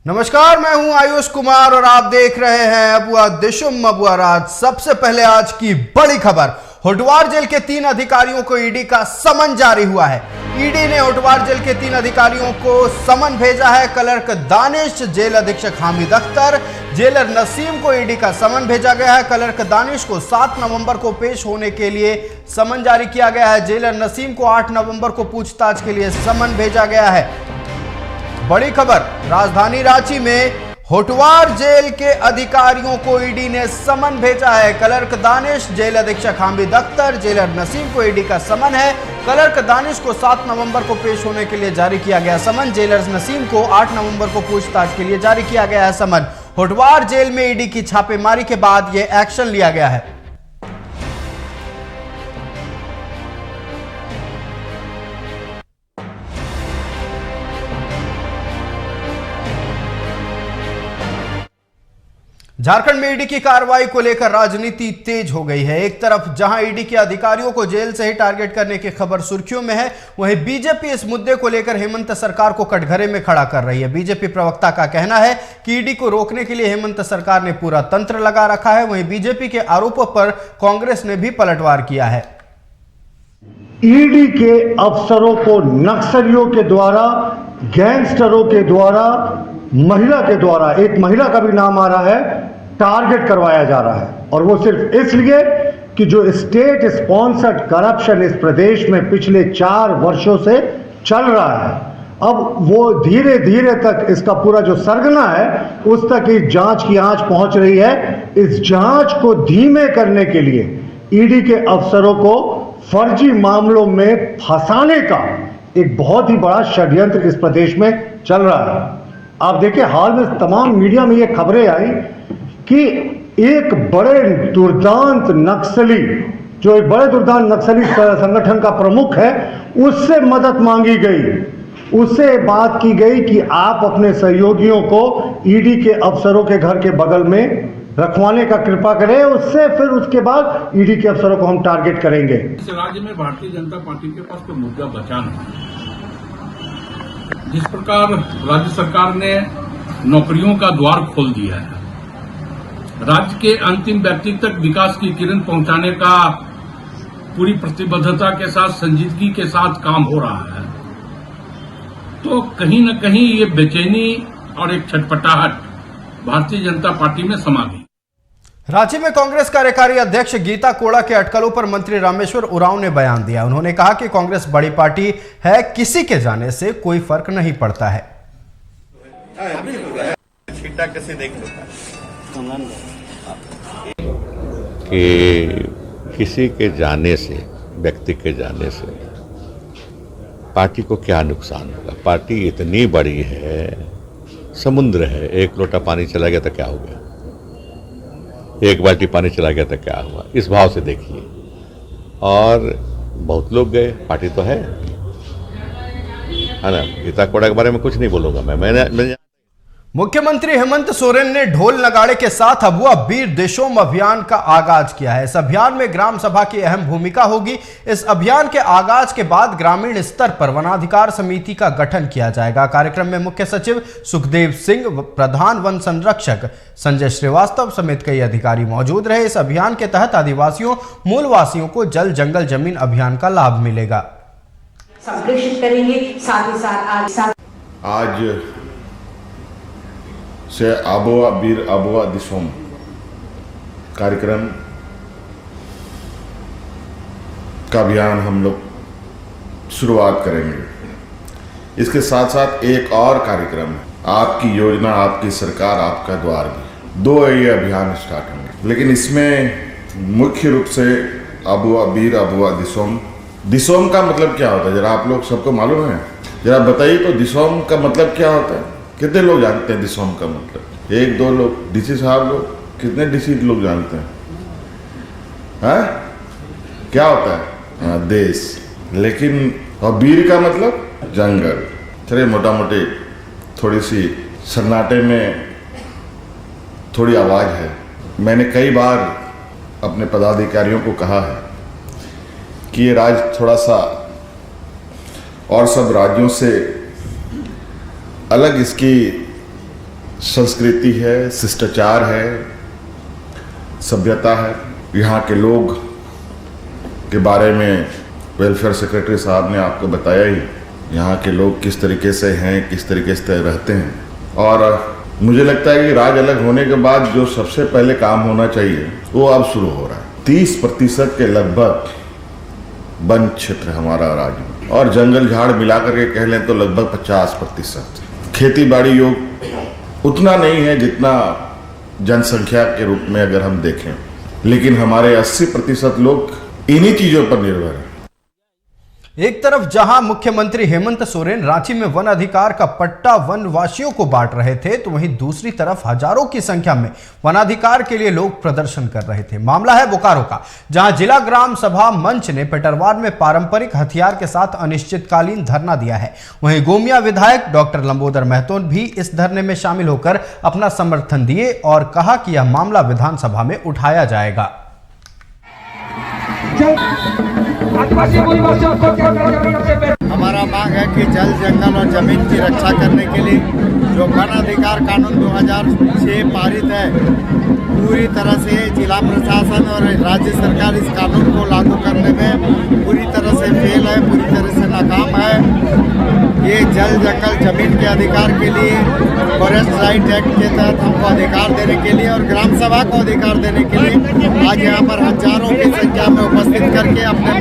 नमस्कार, मैं हूं आयुष कुमार और आप देख रहे हैं अबुआ दिशुम अबुआ राज। सबसे पहले आज की बड़ी खबर, होटवार जेल के 3 अधिकारियों को ईडी का समन जारी हुआ है। ईडी ने होटवार जेल के 3 अधिकारियों को समन भेजा है। क्लर्क दानिश, जेल अधीक्षक हामिद अख्तर, जेलर नसीम को ईडी का समन भेजा गया है। क्लर्क दानिश को 7 नवंबर को पेश होने के लिए समन जारी किया गया है। जेलर नसीम को 8 नवंबर को पूछताछ के लिए समन भेजा गया है। बड़ी खबर, राजधानी रांची में होटवार जेल के अधिकारियों को ईडी ने समन भेजा है। क्लर्क दानिश, जेल अधीक्षक हामिद अख्तर, जेलर नसीम को ईडी का समन है। क्लर्क दानिश को 7 नवंबर को पेश होने के लिए जारी किया गया समन। जेलर नसीम को 8 नवंबर को पूछताछ के लिए जारी किया गया है समन। होटवार जेल में ईडी की छापेमारी के बाद यह एक्शन लिया गया है। झारखंड में ईडी की कार्रवाई को लेकर राजनीति तेज हो गई है। एक तरफ जहां ईडी के अधिकारियों को जेल से ही टारगेट करने की खबर सुर्खियों में है, वहीं बीजेपी इस मुद्दे को लेकर हेमंत सरकार को कटघरे में खड़ा कर रही है। बीजेपी प्रवक्ता का कहना है कि ईडी को रोकने के लिए हेमंत सरकार ने पूरा तंत्र लगा रखा है। वहीं बीजेपी के आरोपों पर कांग्रेस ने भी पलटवार किया है। ईडी के अफसरों को नक्सलियों के द्वारा, गैंगस्टरों के द्वारा, महिला के द्वारा, एक महिला का भी नाम आ रहा है, टारगेट करवाया जा रहा है। और वो सिर्फ इसलिए कि जो स्टेट स्पॉन्सर्ड करप्शन इस प्रदेश में पिछले 4 वर्षों से चल रहा है, अब वो धीरे धीरे तक इसका पूरा जो सरगना है उस तक इस जांच की आंच पहुंच रही है। इस जांच को धीमे करने के लिए ईडी के अफसरों को फर्जी मामलों में फंसाने का एक बहुत ही बड़ा षड्यंत्र इस प्रदेश में चल रहा है। आप देखिए, हाल में तमाम मीडिया में ये खबरें आई कि एक बड़े दुर्दांत नक्सली, जो एक बड़े दुर्दांत नक्सली संगठन का प्रमुख है, उससे मदद मांगी गई। उससे बात की गई कि आप अपने सहयोगियों को ईडी के अफसरों के घर के बगल में रखवाने का कृपा करें, उससे फिर उसके बाद ईडी के अफसरों को हम टारगेट करेंगे। इस राज्य में भारतीय जनता पार्टी के पास कोई मुद्दा बचा नहीं। जिस प्रकार राज्य सरकार ने नौकरियों का द्वार खोल दिया है, राज्य के अंतिम व्यक्ति तक विकास की किरण पहुंचाने का पूरी प्रतिबद्धता के साथ, संजीदगी के साथ काम हो रहा है, तो कहीं न कहीं ये बेचैनी और एक छटपटाहट भारतीय जनता पार्टी में समा गई। रांची में कांग्रेस कार्यकारी अध्यक्ष गीता कोड़ा के अटकलों पर मंत्री रामेश्वर उरांव ने बयान दिया। उन्होंने कहा कि कांग्रेस बड़ी पार्टी है, किसी के जाने से कोई फर्क नहीं पड़ता है। कि किसी के जाने से, व्यक्ति के जाने से पार्टी को क्या नुकसान होगा। पार्टी इतनी बड़ी है, समुद्र है। एक लोटा पानी चला गया तो क्या हो गया, एक बाल्टी पानी चला गया तो क्या हुआ, इस भाव से देखिए। और बहुत लोग गए, पार्टी तो है ना। गीता कोड़ा के बारे में कुछ नहीं बोलूंगा मैंने मुख्यमंत्री हेमंत सोरेन ने ढोल नगाड़े के साथ अबुआ वीर दिशोम अभियान का आगाज किया है। इस अभियान में ग्राम सभा की अहम भूमिका होगी। इस अभियान के आगाज के बाद ग्रामीण स्तर पर वनाधिकार समिति का गठन किया जाएगा। कार्यक्रम में मुख्य सचिव सुखदेव सिंह, प्रधान वन संरक्षक संजय श्रीवास्तव समेत कई अधिकारी मौजूद रहे। इस अभियान के तहत आदिवासियों, मूलवासियों को जल जंगल जमीन अभियान का लाभ मिलेगा। संप्रेषित करेंगे। साथ ही साथ आज से आबोआ वीर आबोआ दिशोम कार्यक्रम का अभियान हम लोग शुरुआत करेंगे। इसके साथ साथ एक और कार्यक्रम है, आपकी योजना आपकी सरकार आपका द्वार भी। 2 ये अभियान स्टार्ट होंगे, लेकिन इसमें मुख्य रूप से आबोआ वीर आबोआ दिशोम। दिशोम का मतलब क्या होता है, जरा आप लोग सबको मालूम है? जरा बताइए तो दिशोम का मतलब क्या होता है। कितने लोग जानते हैं दिशोम का मतलब? 1-2 लोग, डीसी साहब लोग, कितने डीसी लोग जानते हैं? क्या होता है? देश। लेकिन और वीर का मतलब जंगल। चलिए मोटा मोटी थोड़ी सी सन्नाटे में थोड़ी आवाज है। मैंने कई बार अपने पदाधिकारियों को कहा है कि ये राज्य थोड़ा सा और सब राज्यों से अलग इसकी संस्कृति है, शिष्टाचार है, सभ्यता है। यहाँ के लोग के बारे में वेलफेयर सेक्रेटरी साहब ने आपको बताया ही, यहाँ के लोग किस तरीके से हैं, किस तरीके से रहते हैं। और मुझे लगता है कि राज्य अलग होने के बाद जो सबसे पहले काम होना चाहिए वो अब शुरू हो रहा है। 30% के लगभग वन क्षेत्र हमारा राज्य में, और जंगल झाड़ मिलाकर के कह लें तो लगभग 50%। खेती बाड़ी योग उतना नहीं है जितना जनसंख्या के रूप में अगर हम देखें, लेकिन हमारे 80% लोग इन्हीं चीजों पर निर्भर है। एक तरफ जहां मुख्यमंत्री हेमंत सोरेन रांची में वन अधिकार का पट्टा वनवासियों को बांट रहे थे, तो वहीं दूसरी तरफ हजारों की संख्या में वनाधिकार के लिए लोग प्रदर्शन कर रहे थे। मामला है बोकारो का, जहां जिला ग्राम सभा मंच ने पेटरवार में पारंपरिक हथियार के साथ अनिश्चितकालीन धरना दिया है। वहीं गोमिया विधायक डॉक्टर लंबोदर महतो भी इस धरने में शामिल होकर अपना समर्थन दिए और कहा कि यह मामला विधानसभा में उठाया जाएगा। हमारा मांग है कि जल, जंगल और जमीन की रक्षा करने के लिए जो वन अधिकार कानून 2006 पारित है, पूरी तरह से जिला प्रशासन और राज्य सरकार इस कानून को लागू करने में पूरी तरह से फेल है, पूरी तरह से नाकाम है। ये जल, जंगल, जमीन के अधिकार के लिए फॉरेस्ट राइट एक्ट के तहत हमको अधिकार देने के लिए और ग्राम सभा को अधिकार देने के लिए आज यहाँ पर हजारों की संख्या में उपस्थित करके अपने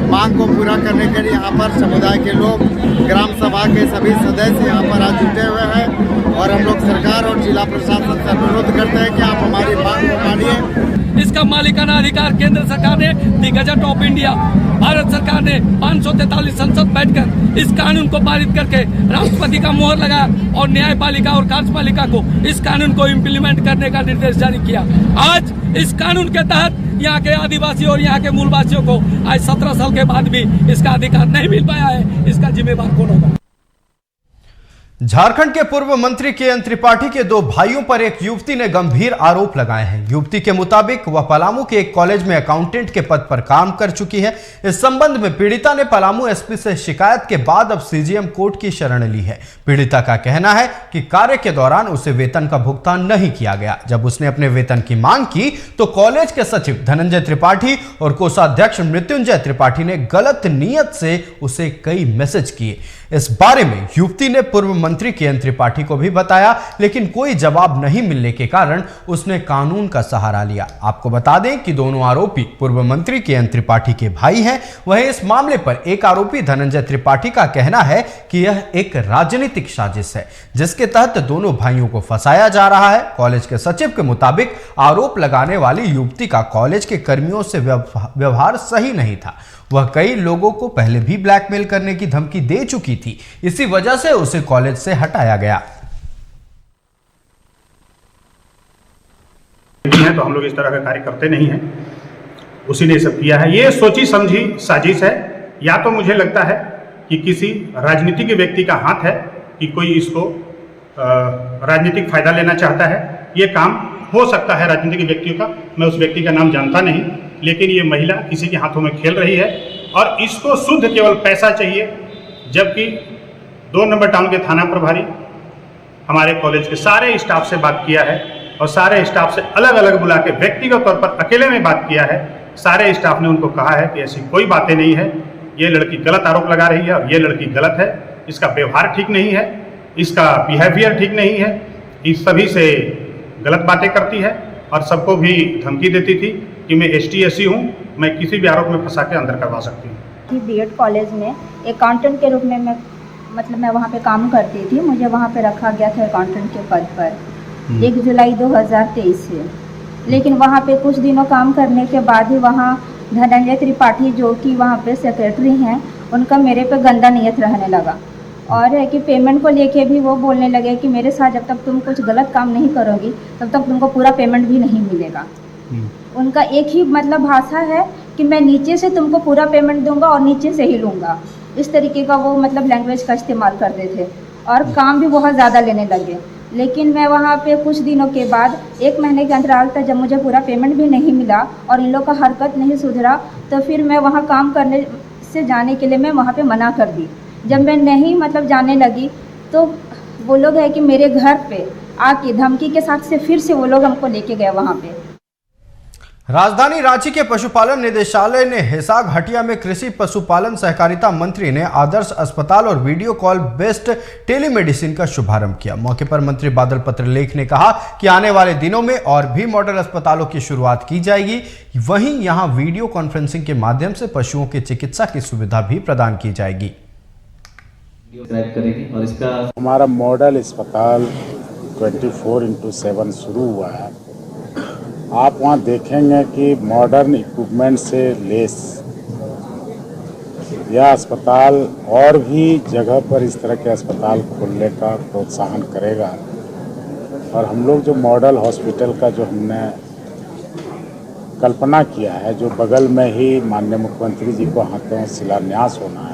मांग को पूरा करने के लिए यहाँ पर समुदाय के लोग, ग्राम सभा के सभी सदस्य यहाँ पर आज जुटे हुए हैं। और हम लोग सरकार और जिला प्रशासन से अनुरोध करते हैं कि आप हमारी मांग को मानिए। इसका मालिकाना अधिकार केंद्र सरकार ने दी गजट ऑफ इंडिया, भारत सरकार ने 543 संसद बैठकर इस कानून को पारित करके राष्ट्रपति का मोहर लगाया और न्यायपालिका और कार्यपालिका को इस कानून को इम्प्लीमेंट करने का निर्देश जारी किया। आज इस कानून के तहत यहाँ के आदिवासी और यहाँ के मूलवासियों को आज 17 साल के बाद भी इसका अधिकार नहीं मिल पाया है। इसका जिम्मेदार कौन होगा? झारखंड के पूर्व मंत्री के.एन. त्रिपाठी के दो भाइयों पर एक युवती ने गंभीर आरोप लगाए हैं। युवती के मुताबिक वह पलामू के एक कॉलेज में अकाउंटेंट के पद पर काम कर चुकी है। इस संबंध में पीड़िता ने पलामू एसपी से शिकायत के बाद अब सीजीएम कोर्ट की शरण ली है। पीड़िता का कहना है कि कार्य के दौरान उसे वेतन का भुगतान नहीं किया गया। जब उसने अपने वेतन की मांग की तो कॉलेज के सचिव धनंजय त्रिपाठी और कोषाध्यक्ष मृत्युंजय त्रिपाठी ने गलत नीयत से उसे कई मैसेज किए। इस बारे में युवती ने पूर्व मंत्री के.एन. त्रिपाठी को भी बताया, लेकिन कोई जवाब नहीं मिलने के कारण उसने कानून का सहारा लिया। आपको बता दें कि दोनों आरोपी पूर्व मंत्री के.एन. त्रिपाठी के भाई हैं। वहीं इस मामले पर एक आरोपी धनंजय त्रिपाठी का कहना है कि यह एक राजनीतिक साजिश है, जिसके तहत दोनों भाइयों को फंसाया जा रहा है। कॉलेज के सचिव के मुताबिक आरोप लगाने वाली युवती का कॉलेज के कर्मियों से व्यवहार सही नहीं था। वह कई लोगों को पहले भी ब्लैकमेल करने की धमकी दे चुकी थी। इसी वजह से उसे कॉलेज से हटाया गया। तो हम लोग इस तरह का कार्य करते नहीं हैं, उसी ने सब किया है। ये सोची समझी साजिश है। या तो मुझे लगता है कि किसी राजनीतिक व्यक्ति का हाथ है कि कोई इसको राजनीतिक फायदा लेना चाहता है। ये काम हो सकता है राजनीतिक व्यक्तियों का, मैं उस व्यक्ति का नाम जानता नहीं, लेकिन ये महिला किसी के हाथों में खेल रही है और इसको शुद्ध केवल पैसा चाहिए। जबकि 2 नंबर टाउन के थाना प्रभारी हमारे कॉलेज के सारे स्टाफ से बात किया है और सारे स्टाफ से अलग अलग बुला के व्यक्तिगत तौर पर अकेले में बात किया है। सारे स्टाफ ने उनको कहा है कि ऐसी कोई बातें नहीं है, ये लड़की गलत आरोप लगा रही है और ये लड़की गलत है, इसका व्यवहार ठीक नहीं है, इसका बिहेवियर ठीक नहीं है, इस सभी से गलत बातें करती है और सबको भी धमकी देती थी कि मैं ST/SC हूँ, मैं किसी भी आरोप में फंसा के अंदर करवा सकती हूँ। B.Ed कॉलेज में अकाउंटेंट के रूप में मैं वहाँ पे काम करती थी। मुझे वहाँ पे रखा गया था अकाउंटेंट के पद पर 1 जुलाई 2023 से। लेकिन वहाँ पे कुछ दिनों काम करने के बाद ही वहाँ धनंजय त्रिपाठी जो कि वहाँ पे सेक्रेटरी हैं, उनका मेरे पे गंदा नीयत रहने लगा और है कि पेमेंट को लेके भी वो बोलने लगे कि मेरे साथ जब तक तुम कुछ गलत काम नहीं करोगी तब तक तुमको पूरा पेमेंट भी नहीं मिलेगा। उनका एक ही भाषा है कि मैं नीचे से तुमको पूरा पेमेंट दूंगा और नीचे से ही लूँगा। इस तरीके का वो लैंग्वेज का इस्तेमाल करते थे और काम भी बहुत ज़्यादा लेने लगे। लेकिन मैं वहाँ पे कुछ दिनों के बाद 1 महीने के अंतराल तक जब मुझे पूरा पेमेंट भी नहीं मिला और इन लोग का हरकत नहीं सुधरा, तो फिर मैं वहाँ काम करने से जाने के लिए मैं वहाँ पे मना कर दी। जब मैं नहीं जाने लगी तो वो लोग है कि मेरे घर पे आके धमकी के साथ से फिर से वो लोग हमको लेके गए वहाँ पे। राजधानी रांची के पशुपालन निदेशालय ने हिसार हटिया में कृषि पशुपालन सहकारिता मंत्री ने आदर्श अस्पताल और वीडियो कॉल बेस्ड टेलीमेडिसिन का शुभारंभ किया। मौके पर मंत्री बादल पत्रलेख ने कहा कि आने वाले दिनों में और भी मॉडल अस्पतालों की शुरुआत की जाएगी। वहीं यहां वीडियो कॉन्फ्रेंसिंग के माध्यम से पशुओं की चिकित्सा की सुविधा भी प्रदान की जाएगी। और इसका हमारा मॉडल अस्पताल 24/7 शुरू हुआ है। आप वहाँ देखेंगे कि मॉडर्न इक्विपमेंट से लेस यह अस्पताल और भी जगह पर इस तरह के अस्पताल खोलने का प्रोत्साहन करेगा। और हम लोग जो मॉडल हॉस्पिटल का जो हमने कल्पना किया है, जो बगल में ही माननीय मुख्यमंत्री जी को हाथों शिलान्यास होना है,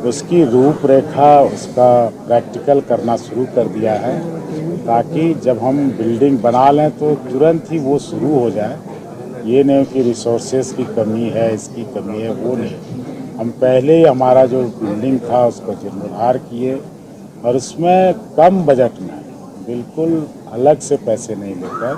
उसकी रूपरेखा उसका प्रैक्टिकल करना शुरू कर दिया है, ताकि जब हम बिल्डिंग बना लें तो तुरंत ही वो शुरू हो जाए। ये नहीं कि रिसोर्सेज की कमी है, इसकी कमी है, वो नहीं। हम पहले ही हमारा जो बिल्डिंग था उसको जीर्णोद्धार किए और उसमें कम बजट में बिल्कुल अलग से पैसे नहीं लेकर